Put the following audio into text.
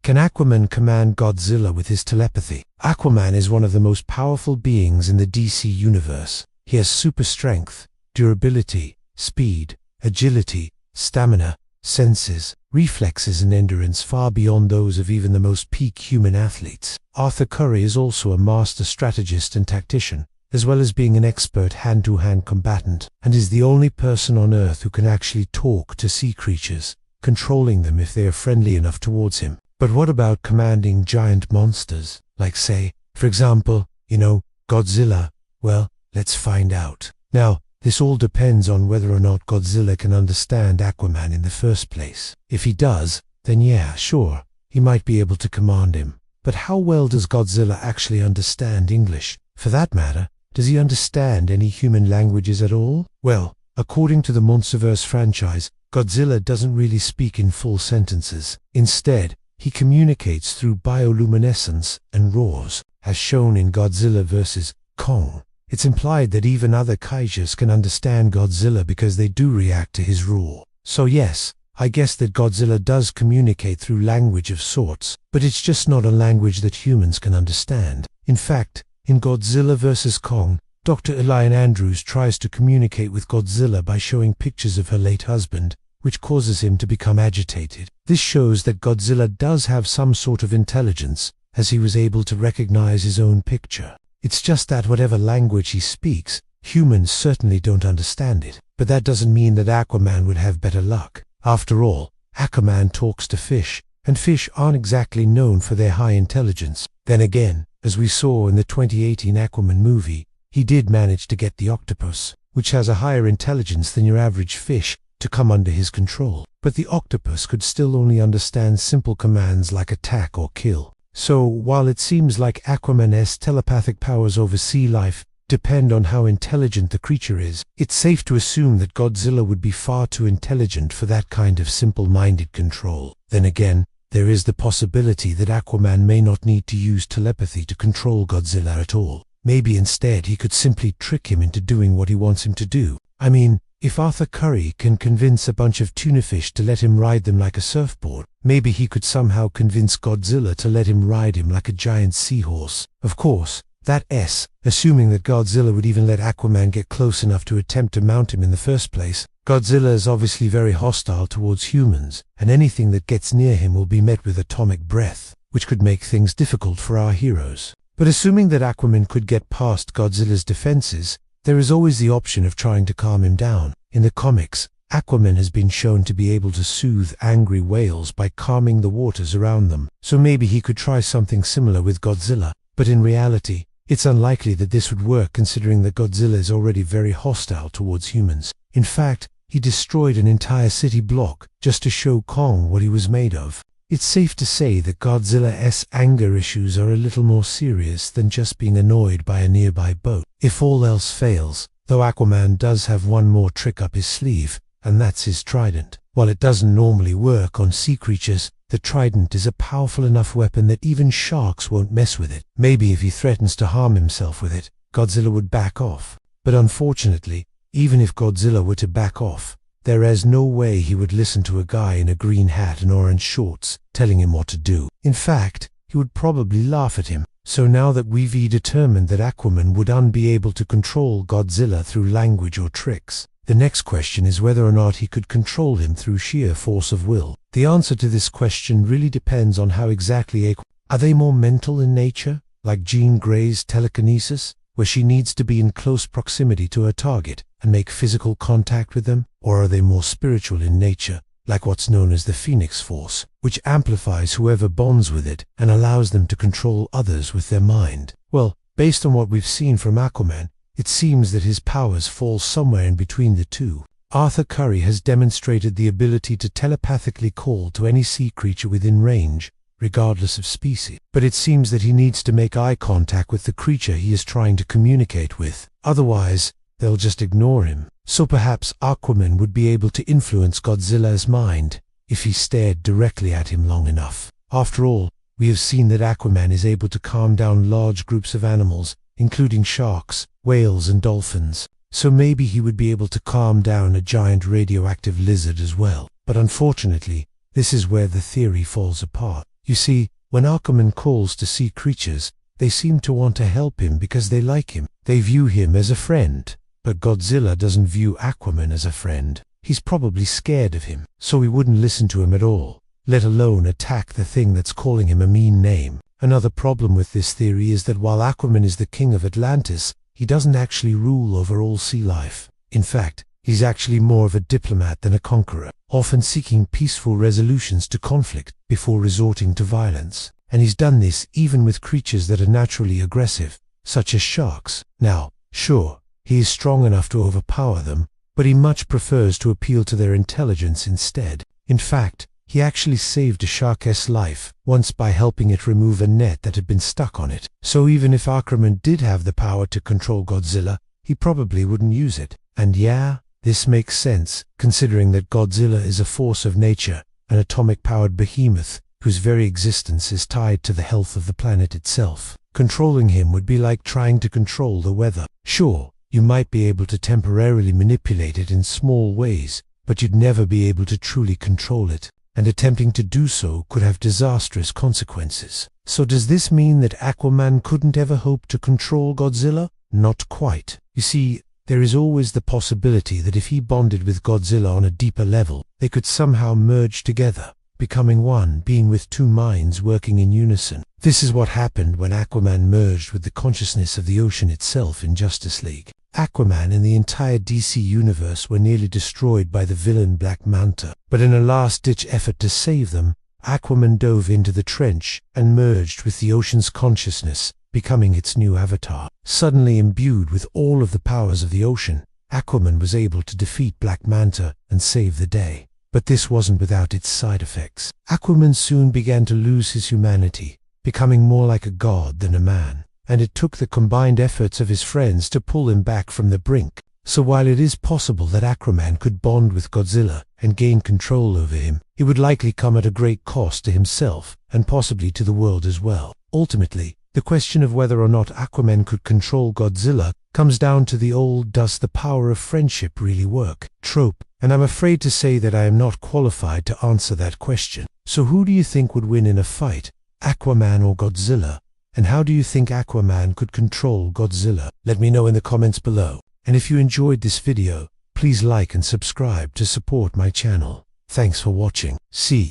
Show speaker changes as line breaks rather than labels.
Can Aquaman command Godzilla with his telepathy? Aquaman is one of the most powerful beings in the DC universe. He has super strength, durability, speed, agility, stamina, senses, reflexes and endurance far beyond those of even the most peak human athletes. Arthur Curry is also a master strategist and tactician, as well as being an expert hand-to-hand combatant, and is the only person on Earth who can actually talk to sea creatures, controlling them if they are friendly enough towards him. But what about commanding giant monsters, like say, for example, Godzilla? Well, let's find out. Now, this all depends on whether or not Godzilla can understand Aquaman in the first place. If he does, then yeah, sure, he might be able to command him. But how well does Godzilla actually understand English? For that matter, does he understand any human languages at all? Well, according to the Monsterverse franchise, Godzilla doesn't really speak in full sentences. Instead, he communicates through bioluminescence and roars, as shown in Godzilla vs. Kong. It's implied that even other kaijus can understand Godzilla because they do react to his roar. So yes, I guess that Godzilla does communicate through language of sorts, but it's just not a language that humans can understand. In fact, in Godzilla vs. Kong, Dr. Elian Andrews tries to communicate with Godzilla by showing pictures of her late husband, which causes him to become agitated. This shows that Godzilla does have some sort of intelligence, as he was able to recognize his own picture. It's just that whatever language he speaks, humans certainly don't understand it. But that doesn't mean that Aquaman would have better luck. After all, Aquaman talks to fish, and fish aren't exactly known for their high intelligence. Then again, as we saw in the 2018 Aquaman movie, he did manage to get the octopus, which has a higher intelligence than your average fish, to come under his control. But the octopus could still only understand simple commands like attack or kill. So, while it seems like Aquaman's telepathic powers over sea life depend on how intelligent the creature is, it's safe to assume that Godzilla would be far too intelligent for that kind of simple-minded control. Then again, there is the possibility that Aquaman may not need to use telepathy to control Godzilla at all. Maybe instead he could simply trick him into doing what he wants him to do. I mean, if Arthur Curry can convince a bunch of tuna fish to let him ride them like a surfboard, maybe he could somehow convince Godzilla to let him ride him like a giant seahorse. Of course, assuming that Godzilla would even let Aquaman get close enough to attempt to mount him in the first place. Godzilla is obviously very hostile towards humans, and anything that gets near him will be met with atomic breath, which could make things difficult for our heroes. But assuming that Aquaman could get past Godzilla's defenses, there is always the option of trying to calm him down. In the comics, Aquaman has been shown to be able to soothe angry whales by calming the waters around them, so maybe he could try something similar with Godzilla. But in reality, it's unlikely that this would work considering that Godzilla is already very hostile towards humans. In fact, he destroyed an entire city block just to show Kong what he was made of. It's safe to say that Godzilla's anger issues are a little more serious than just being annoyed by a nearby boat. If all else fails, though, Aquaman does have one more trick up his sleeve, and that's his trident. While it doesn't normally work on sea creatures, the trident is a powerful enough weapon that even sharks won't mess with it. Maybe if he threatens to harm himself with it, Godzilla would back off. But unfortunately, even if Godzilla were to back off, there is no way he would listen to a guy in a green hat and orange shorts telling him what to do. In fact, he would probably laugh at him. So now that we've determined that Aquaman would be able to control Godzilla through language or tricks, the next question is whether or not he could control him through sheer force of will. The answer to this question really depends on how exactly are they more mental in nature, like Jean Grey's telekinesis, where she needs to be in close proximity to her target and make physical contact with them, or are they more spiritual in nature, like what's known as the Phoenix Force, which amplifies whoever bonds with it and allows them to control others with their mind? Well, based on what we've seen from Aquaman, it seems that his powers fall somewhere in between the two. Arthur Curry has demonstrated the ability to telepathically call to any sea creature within range, regardless of species. But it seems that he needs to make eye contact with the creature he is trying to communicate with. Otherwise, they'll just ignore him. So perhaps Aquaman would be able to influence Godzilla's mind if he stared directly at him long enough. After all, we have seen that Aquaman is able to calm down large groups of animals, including sharks, whales and dolphins. So maybe he would be able to calm down a giant radioactive lizard as well. But unfortunately, this is where the theory falls apart. You see, when Aquaman calls to sea creatures, they seem to want to help him because they like him. They view him as a friend. But Godzilla doesn't view Aquaman as a friend. He's probably scared of him, so he wouldn't listen to him at all, let alone attack the thing that's calling him a mean name. Another problem with this theory is that while Aquaman is the king of Atlantis, he doesn't actually rule over all sea life. In fact, he's actually more of a diplomat than a conqueror, often seeking peaceful resolutions to conflict before resorting to violence. And he's done this even with creatures that are naturally aggressive, such as sharks. Now, sure, he is strong enough to overpower them, but he much prefers to appeal to their intelligence instead. In fact, he actually saved a shark's life once by helping it remove a net that had been stuck on it. So even if Aquaman did have the power to control Godzilla, he probably wouldn't use it. And yeah, this makes sense, considering that Godzilla is a force of nature, an atomic-powered behemoth whose very existence is tied to the health of the planet itself. Controlling him would be like trying to control the weather. Sure, you might be able to temporarily manipulate it in small ways, but you'd never be able to truly control it, and attempting to do so could have disastrous consequences. So does this mean that Aquaman couldn't ever hope to control Godzilla? Not quite. You see, there is always the possibility that if he bonded with Godzilla on a deeper level, they could somehow merge together, becoming one being with two minds working in unison. This is what happened when Aquaman merged with the consciousness of the ocean itself in Justice League. Aquaman and the entire DC universe were nearly destroyed by the villain Black Manta, but in a last-ditch effort to save them, Aquaman dove into the trench and merged with the ocean's consciousness, becoming its new avatar. Suddenly imbued with all of the powers of the ocean, Aquaman was able to defeat Black Manta and save the day. But this wasn't without its side effects. Aquaman soon began to lose his humanity, becoming more like a god than a man, and it took the combined efforts of his friends to pull him back from the brink. So while it is possible that Aquaman could bond with Godzilla and gain control over him, it would likely come at a great cost to himself and possibly to the world as well. Ultimately, the question of whether or not Aquaman could control Godzilla comes down to the old "does the power of friendship really work" trope, and I'm afraid to say that I am not qualified to answer that question. So who do you think would win in a fight, Aquaman or Godzilla? And how do you think Aquaman could control Godzilla? Let me know in the comments below. And if you enjoyed this video, please like and subscribe to support my channel. Thanks for watching. See